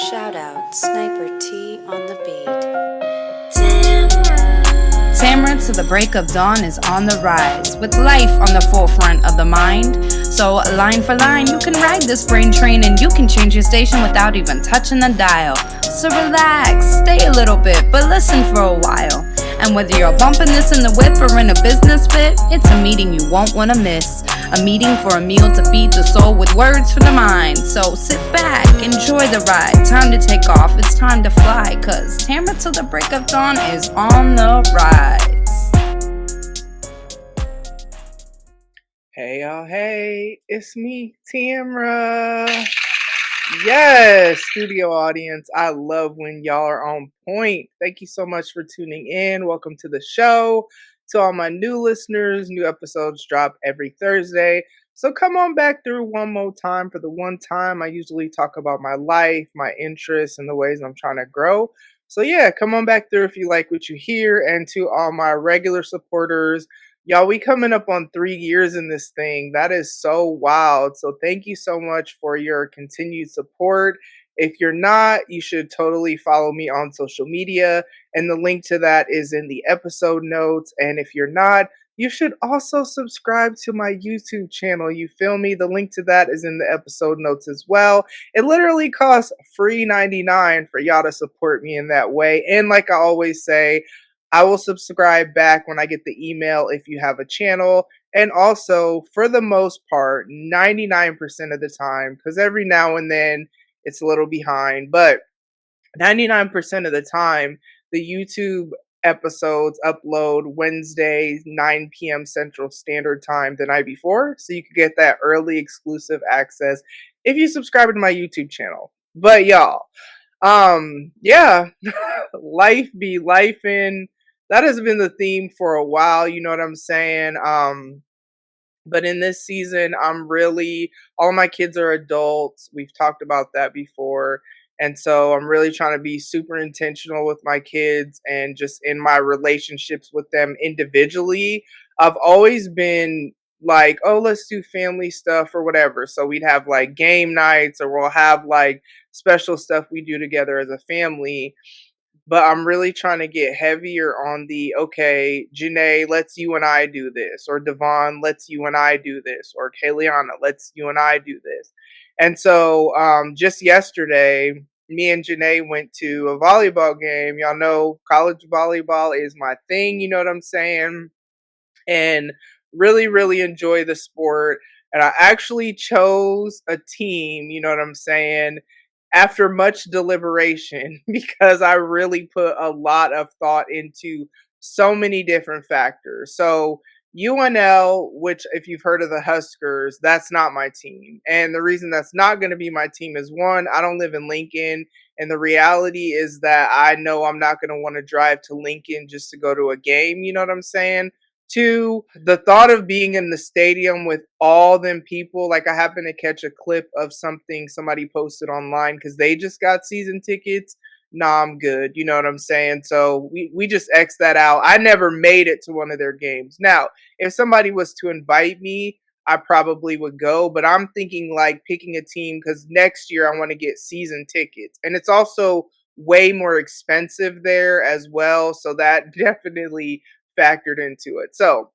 Shout out Sniper T on the beat. Tamara to the break of dawn is on the rise, with life on the forefront of the mind. So line for line, you can ride this brain train and you can change your station without even touching the dial. So relax, stay a little bit, but listen for a while. And whether you're bumping this in the whip or in a business fit, it's a meeting you won't want to miss. A meeting for a meal to feed the soul with words for the mind. So sit back, enjoy the ride. Time to take off, it's time to fly. Cause Tamara till the break of dawn is on the rise. Hey y'all, hey, it's me, Tamara. Yes, studio audience, I love when y'all are on point. Thank you so much for tuning in. Welcome to the show. To all my new listeners, new episodes drop every Thursday. So come on back through one more time. For the one time, I usually talk about my life, my interests, and the ways I'm trying to grow. So yeah, come on back through if you like what you hear. And to all my regular supporters, y'all, we coming up on 3 years in this thing. That is so wild. So thank you so much for your continued support. If you're not, you should totally follow me on social media. And the link to that is in the episode notes. And if you're not, you should also subscribe to my YouTube channel. You feel me? The link to that is in the episode notes as well. It literally costs free 99 for y'all to support me in that way. And like I always say, I will subscribe back when I get the email if you have a channel. And also, for the most part, 99% of the time, because every now and then it's a little behind, but 99% of the time, the YouTube episodes upload Wednesdays, 9 p.m. Central Standard Time the night before. So you can get that early exclusive access if you subscribe to my YouTube channel. But y'all, yeah, life be life in. That has been the theme for a while, you know what I'm saying? But in this season, all my kids are adults. We've talked about that before. And so I'm really trying to be super intentional with my kids and just in my relationships with them individually. I've always been like, oh, let's do family stuff or whatever. So we'd have like game nights or we'll have like special stuff we do together as a family, but I'm really trying to get heavier on the, okay, Janae, let's you and I do this, or Devon, let's you and I do this, or Kayliana, let's you and I do this. And so just yesterday, me and Janae went to a volleyball game. Y'all know college volleyball is my thing, you know what I'm saying? And really, really enjoy the sport. And I actually chose a team, you know what I'm saying, after much deliberation because I really put a lot of thought into so many different factors. So UNL, which if you've heard of the Huskers, that's not my team. And the reason that's not going to be my team is one, I don't live in Lincoln. And the reality is that I know I'm not going to want to drive to Lincoln just to go to a game. You know what I'm saying? Two, the thought of being in the stadium with all them people, like I happened to catch a clip of something somebody posted online because they just got season tickets. Nah, I'm good. You know what I'm saying? So we just X that out. I never made it to one of their games. Now, if somebody was to invite me, I probably would go, but I'm thinking like picking a team because next year I want to get season tickets. And it's also way more expensive there as well. So that definitely factored into it. So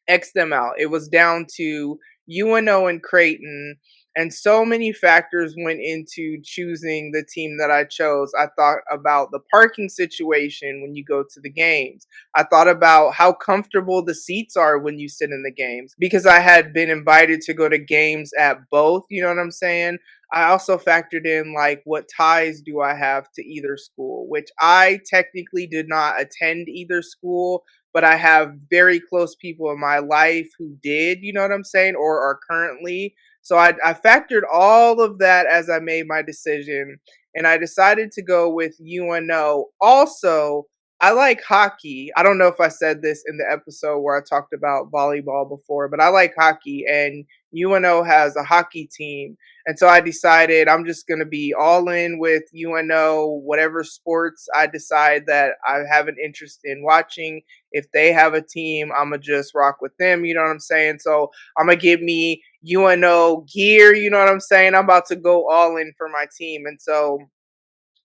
X them out. It was down to UNO and Creighton, and so many factors went into choosing the team that I chose. I thought about the parking situation when you go to the games. I thought about how comfortable the seats are when you sit in the games because I had been invited to go to games at both, you know what I'm saying? I also factored in like what ties do I have to either school, which I technically did not attend either school, but I have very close people in my life who did, you know what I'm saying, or are currently. So I factored all of that as I made my decision, and I decided to go with UNO. Also, I like hockey. I don't know if I said this in the episode where I talked about volleyball before, but I like hockey, and UNO has a hockey team. And so I decided I'm just going to be all in with UNO, whatever sports I decide that I have an interest in watching. If they have a team, I'm going to just rock with them. You know what I'm saying? So I'm going to get me UNO gear. You know what I'm saying? I'm about to go all in for my team. And so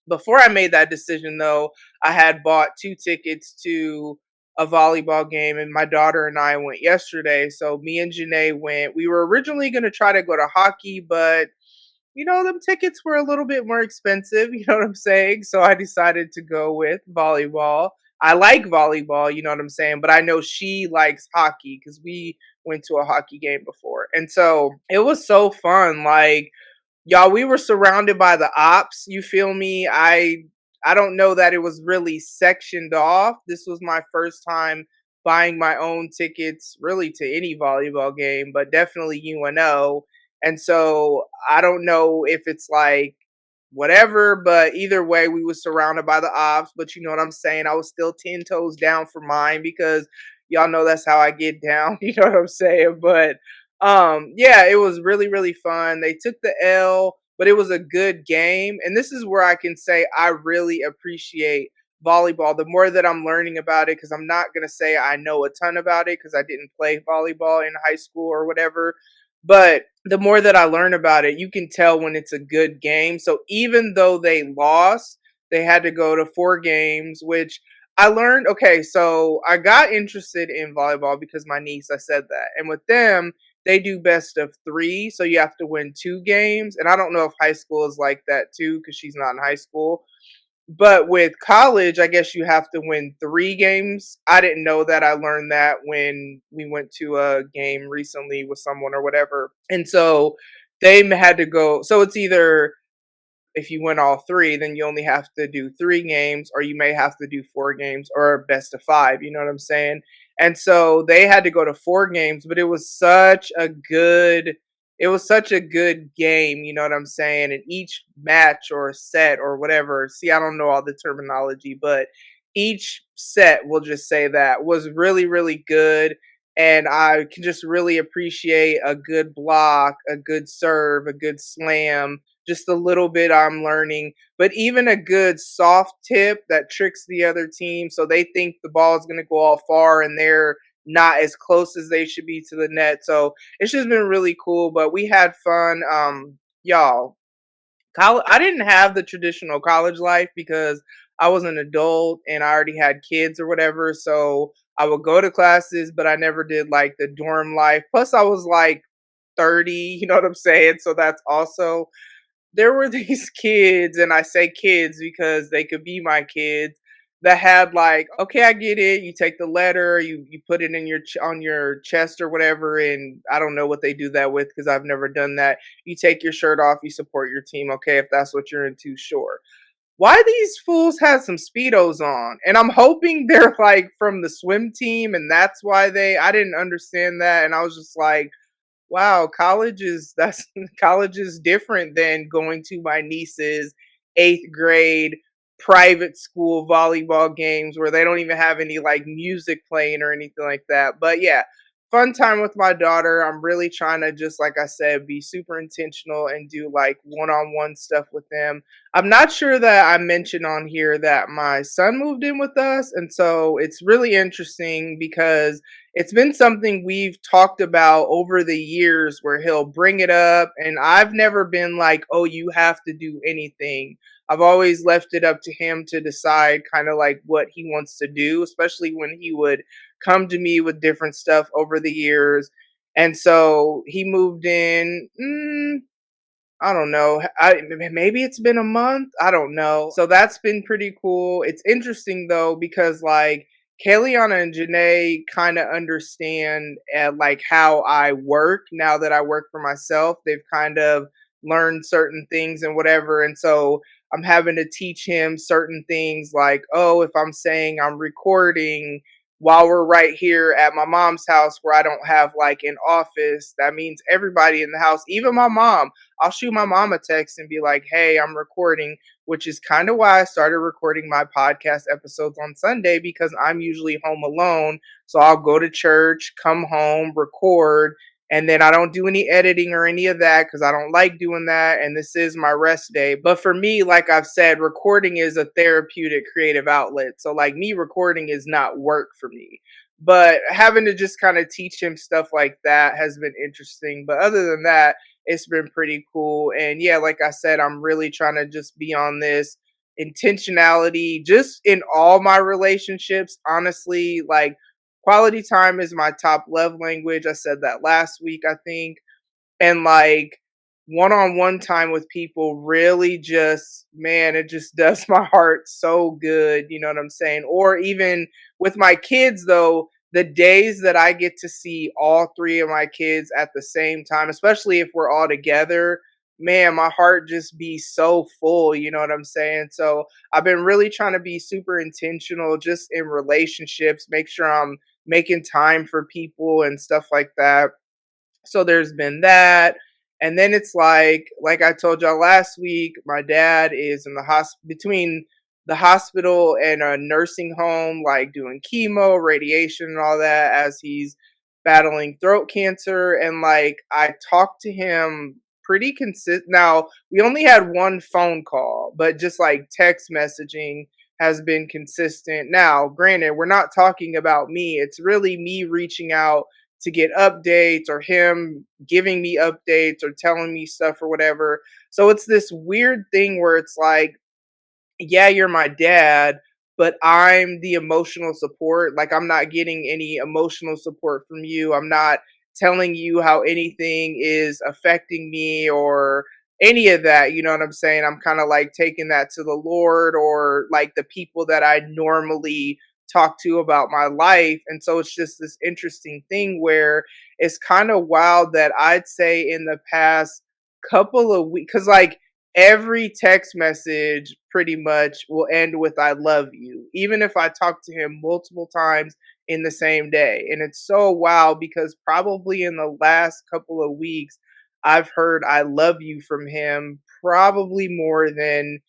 Before I made that decision, though, I had bought 2 tickets to a volleyball game, and my daughter and I went yesterday. So me and Janae went. We were originally going to try to go to hockey, but them tickets were a little bit more expensive. You know what I'm saying? So I decided to go with volleyball. I like volleyball, you know what I'm saying? But I know she likes hockey because we went to a hockey game before. And so it was so fun. Like, y'all, we were surrounded by the ops, you feel me? I don't know that it was really sectioned off. This was my first time buying my own tickets really to any volleyball game, but definitely UNO. And so I don't know if it's like whatever, but either way, we was surrounded by the ops. But you know what I'm saying? I was still 10 toes down for mine because y'all know that's how I get down. You know what I'm saying? But yeah, it was really, really fun. They took the L, but it was a good game. And this is where I can say I really appreciate volleyball. The more that I'm learning about it, because I'm not going to say I know a ton about it because I didn't play volleyball in high school or whatever. But the more that I learn about it, you can tell when it's a good game. So even though they lost, they had to go to 4 games, which I learned. Okay, so I got interested in volleyball because my niece, I said that. And with them, they do best of 3. So you have to win 2 games. And I don't know if high school is like that too, because she's not in high school. But with college, I guess you have to win 3 games. I didn't know that. I learned that when we went to a game recently with someone or whatever. And so they had to go. So it's either if you win all 3, then you only have to do 3 games, or you may have to do 4 games or best of 5. You know what I'm saying? And so they had to go to 4 games, but it was such a good game, you know what I'm saying? And each match or set or whatever, see, I don't know all the terminology, but each set, we'll just say that, was really, really good. And I can just really appreciate a good block, a good serve, a good slam, just a little bit I'm learning, but even a good soft tip that tricks the other team so they think the ball is going to go all far and they're not as close as they should be to the net. So it's just been really cool, but we had fun. Y'all, I didn't have the traditional college life because I was an adult and I already had kids or whatever. So I would go to classes, but I never did like the dorm life. Plus, I was like 30, you know what I'm saying? So that's also there were these kids, and I say kids because they could be my kids, that had like, okay, I get it. You take the letter, you put it in on your chest or whatever, and I don't know what they do that with because I've never done that. You take your shirt off, you support your team. Okay, if that's what you're into, sure. Why these fools had some speedos on? And I'm hoping they're like from the swim team, and that's why I didn't understand that, and I was just like, wow, college is different than going to my niece's 8th grade private school volleyball games where they don't even have any like music playing or anything like that. But yeah, fun time with my daughter. I'm really trying to, just like I said, be super intentional and do like one-on-one stuff with them. I'm not sure that I mentioned on here that my son moved in with us, and so it's really interesting because it's been something we've talked about over the years where he'll bring it up, and I've never been like, oh, you have to do anything. I've always left it up to him to decide kind of like what he wants to do, especially when he would come to me with different stuff over the years. And so he moved in. I don't know. Maybe it's been a month. I don't know. So that's been pretty cool. It's interesting though because like Kaliana and Janae kind of understand like how I work now that I work for myself. They've kind of learned certain things and whatever, and so I'm having to teach him certain things like, oh, if I'm saying I'm recording while we're right here at my mom's house where I don't have like an office, that means everybody in the house, even my mom, I'll shoot my mom a text and be like, hey, I'm recording, which is kind of why I started recording my podcast episodes on Sunday because I'm usually home alone. So I'll go to church, come home, record, and then I don't do any editing or any of that because I don't like doing that. And this is my rest day. But for me, like I've said, recording is a therapeutic creative outlet. So, like, me recording is not work for me. But having to just kind of teach him stuff like that has been interesting. But other than that, it's been pretty cool. And yeah, like I said, I'm really trying to just be on this intentionality, just in all my relationships. Honestly, like quality time is my top love language. I said that last week, I think. And like one-on-one time with people really just, man, it just does my heart so good, you know what I'm saying? Or even with my kids though, the days that I get to see all three of my kids at the same time, especially if we're all together, man, my heart just be so full, you know what I'm saying? So I've been really trying to be super intentional just in relationships, make sure I'm making time for people and stuff like that. So there's been that. And then it's like I told y'all last week, my dad is in the between the hospital and a nursing home, like doing chemo, radiation, and all that as he's battling throat cancer. And like I talked to him pretty consistent. Now we only had one phone call, but just like text messaging has been consistent. Now, granted, we're not talking about me. It's really me reaching out to get updates or him giving me updates or telling me stuff or whatever. So it's this weird thing where it's like, yeah, you're my dad, but I'm the emotional support. Like, I'm not getting any emotional support from you. I'm not telling you how anything is affecting me or any of that. You know what I'm saying? I'm kind of like taking that to the Lord or like the people that I normally talk to about my life. And so it's just this interesting thing where it's kind of wild that I'd say in the past couple of weeks, because like every text message pretty much will end with "I love you," even if I talk to him multiple times in the same day. And it's so wild because probably in the last couple of weeks, I've heard "I love you" from him probably more than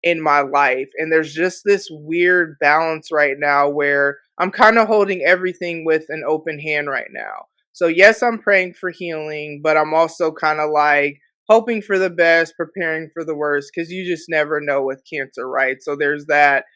in my life. And there's just this weird balance right now where I'm kind of holding everything with an open hand right now. So, yes, I'm praying for healing, but I'm also kind of like, hoping for the best, preparing for the worst, because you just never know with cancer, right? So there's that.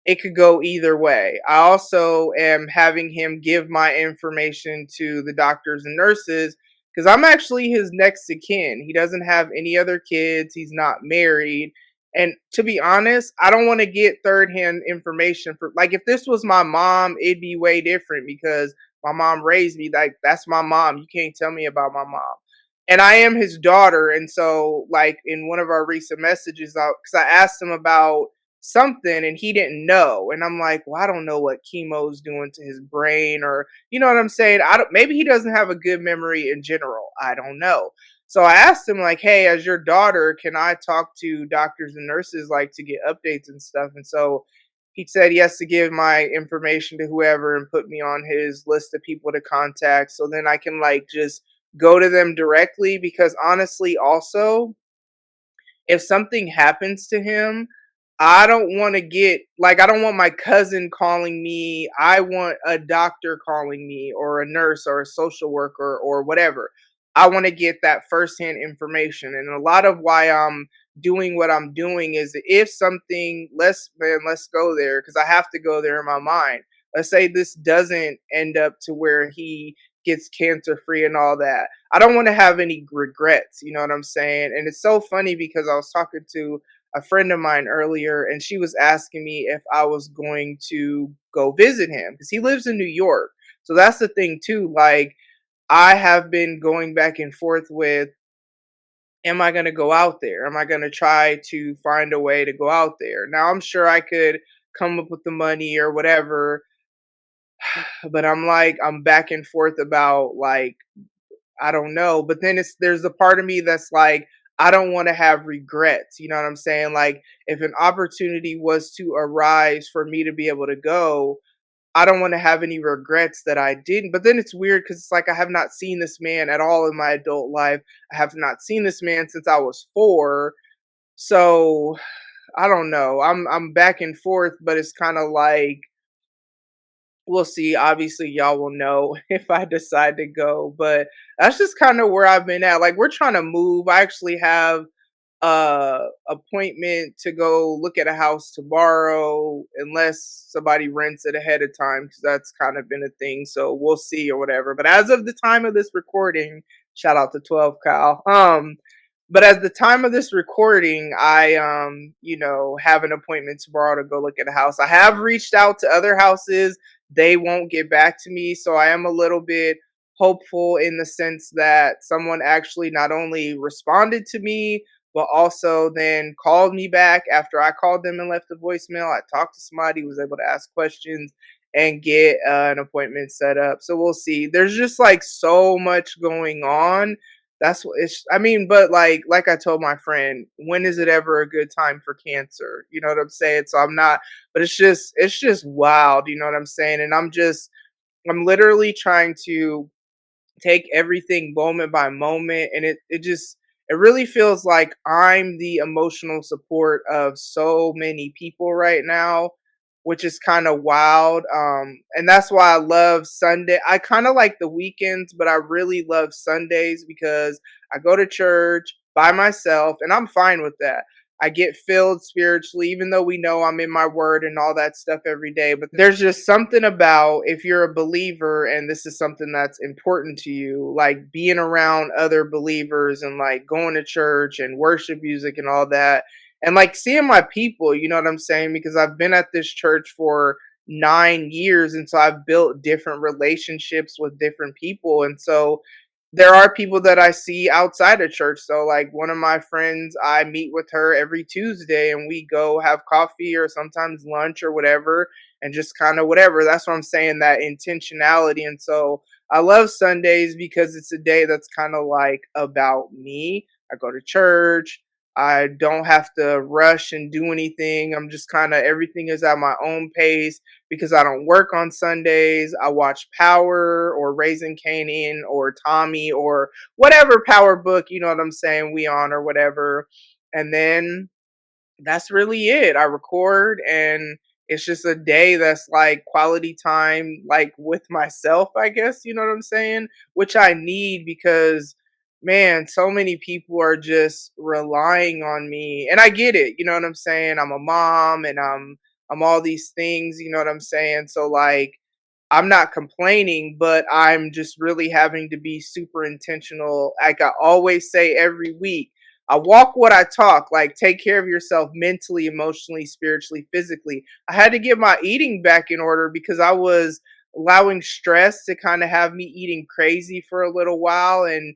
It could go either way. I also am having him give my information to the doctors and nurses because I'm actually his next to kin. He doesn't have any other kids, he's not married. And to be honest, I don't want to get third hand information for, like, if this was my mom, it'd be way different because my mom raised me. Like, that's my mom. You can't tell me about my mom. And I am his daughter. And so, like, in one of our recent messages, because I asked him about something and he didn't know. And I'm like, well, I don't know what chemo's doing to his brain, or you know what I'm saying? I don't, maybe he doesn't have a good memory in general. I don't know. So I asked him like, hey, as your daughter, can I talk to doctors and nurses like to get updates and stuff? And so he said yes to give my information to whoever and put me on his list of people to contact so then I can like just go to them directly because honestly also if something happens to him, I don't want to get like I don't want my cousin calling me. I want a doctor calling me or a nurse or a social worker or whatever. I want to get that firsthand information. And a lot of why I'm doing what I'm doing is if something, let's go there because I have to go there in my mind. Let's say this doesn't end up to where he gets cancer free and all that. I don't want to have any regrets, you know what I'm saying? And it's so funny because I was talking to a friend of mine earlier and she was asking me if I was going to go visit him because he lives in New York. So that's the thing too. Like I have been going back and forth with, am I going to go out there? Am I going to try to find a way to go out there? Now I'm sure I could come up with the money or whatever, but I'm like I'm back and forth about like I don't know. But then there's a part of me that's like, I don't want to have regrets. You know what I'm saying? Like, if an opportunity was to arise for me to be able to go, I don't want to have any regrets that I didn't. But then it's weird because it's like I have not seen this man at all in my adult life. I have not seen this man since I was 4. So I don't know. I'm back and forth, but it's kind of like we'll see. Obviously, y'all will know if I decide to go, but that's just kind of where I've been at. Like we're trying to move. I actually have appointment to go look at a house tomorrow unless somebody rents it ahead of time because that's kind of been a thing. So we'll see or whatever. But as of the time of this recording, shout out to 12 Kyle. But at the time of this recording, I have an appointment tomorrow to go look at a house. I have reached out to other houses. They won't get back to me, so I am a little bit hopeful in the sense that someone actually not only responded to me, but also then called me back after I called them and left a voicemail. I talked to somebody, was able to ask questions and get an appointment set up. So we'll see. There's just like so much going on. That's what it's, I mean, but like I told my friend, when is it ever a good time for cancer? You know what I'm saying? So I'm not, but it's just wild, you know what I'm saying? And I'm literally trying to take everything moment by moment, and it really feels like I'm the emotional support of so many people right now, which is kind of wild. And that's why I love Sunday. I kind of like the weekends, but I really love Sundays because I go to church by myself and I'm fine with that. I get filled spiritually, even though we know I'm in my word and all that stuff every day. But there's just something about if you're a believer and this is something that's important to you, like being around other believers and like going to church and worship music and all that. And like seeing my people, you know what I'm saying? Because I've been at this church for 9 years. And so I've built different relationships with different people. And so there are people that I see outside of church. So, like one of my friends, I meet with her every Tuesday and we go have coffee or sometimes lunch or whatever, and just kind of whatever. That's what I'm saying, that intentionality. And so, I love Sundays because it's a day that's kind of like about me. I go to church. I don't have to rush and do anything. I'm just kind of, everything is at my own pace because I don't work on Sundays. I watch Power or Raising Kanan or Tommy or whatever Power book, you know what I'm saying, we on or whatever. And then that's really it. I record and it's just a day that's like quality time, like with myself, I guess, you know what I'm saying? Which I need because, man, so many people are just relying on me. And I get it, you know what I'm saying? I'm a mom and I'm all these things, you know what I'm saying? So like I'm not complaining, but I'm just really having to be super intentional. Like I always say every week, I walk what I talk. Like, take care of yourself mentally, emotionally, spiritually, physically. I had to get my eating back in order because I was allowing stress to kind of have me eating crazy for a little while. And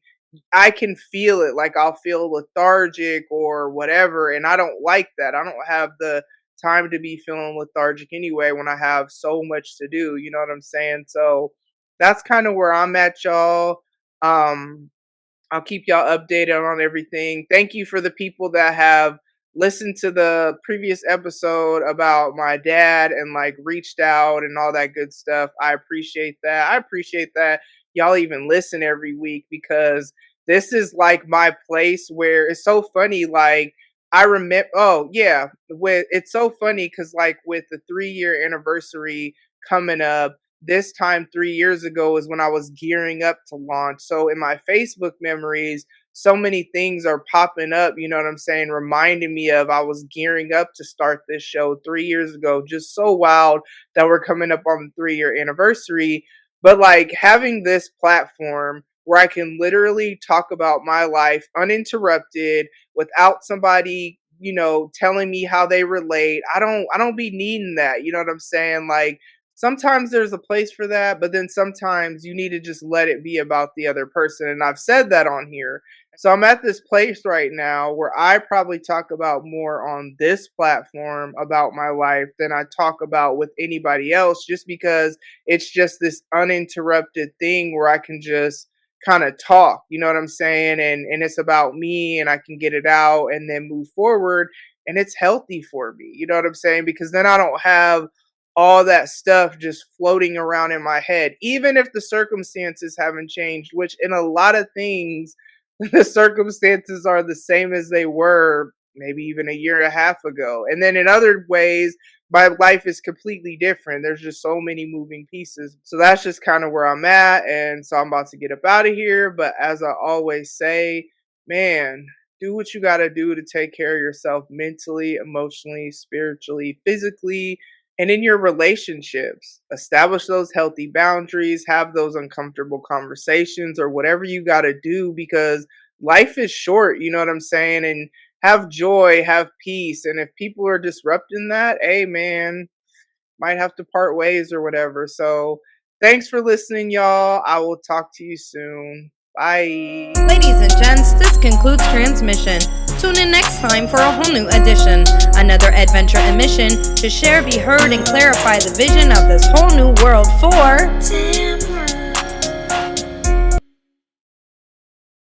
I can feel it. Like I'll feel lethargic or whatever, and I don't like that. I don't have the time to be feeling lethargic anyway when I have so much to do. You know what I'm saying? So that's kind of where I'm at, y'all. Um, I'll keep y'all updated on everything. Thank you for the people that have listened to the previous episode about my dad and like reached out and all that good stuff. I appreciate that. I appreciate that y'all even listen every week because this is like my place where it's so funny. Like, I remember, oh, yeah, with it's so funny because like with the 3 year anniversary coming up, this time 3 years ago is when I was gearing up to launch. So in my Facebook memories, so many things are popping up, you know what I'm saying, reminding me of I was gearing up to start this show 3 years ago. Just so wild that we're coming up on the 3 year anniversary. But like having this platform where I can literally talk about my life uninterrupted without somebody, telling me how they relate. I don't be needing that. You know what I'm saying? Like sometimes there's a place for that, but then sometimes you need to just let it be about the other person. And I've said that on here. So I'm at this place right now where I probably talk about more on this platform about my life than I talk about with anybody else, just because it's just this uninterrupted thing where I can just kind of talk, you know what I'm saying? And it's about me and I can get it out and then move forward, and it's healthy for me. You know what I'm saying? Because then I don't have all that stuff just floating around in my head, even if the circumstances haven't changed, which in a lot of things, the circumstances are the same as they were maybe even a year and a half ago. And then in other ways, my life is completely different. There's just so many moving pieces. So that's just kind of where I'm at. And so I'm about to get up out of here. But as I always say, man, do what you got to do to take care of yourself mentally, emotionally, spiritually, physically, and in your relationships. Establish those healthy boundaries, have those uncomfortable conversations or whatever you got to do, because life is short, you know what I'm saying? And have joy, have peace. And if people are disrupting that, hey man, might have to part ways or whatever. So thanks for listening, y'all. I will talk to you soon. Bye. Ladies and gents, this concludes transmission. Tune in next time for a whole new edition. Another adventure and mission to share, be heard, and clarify the vision of this whole new world for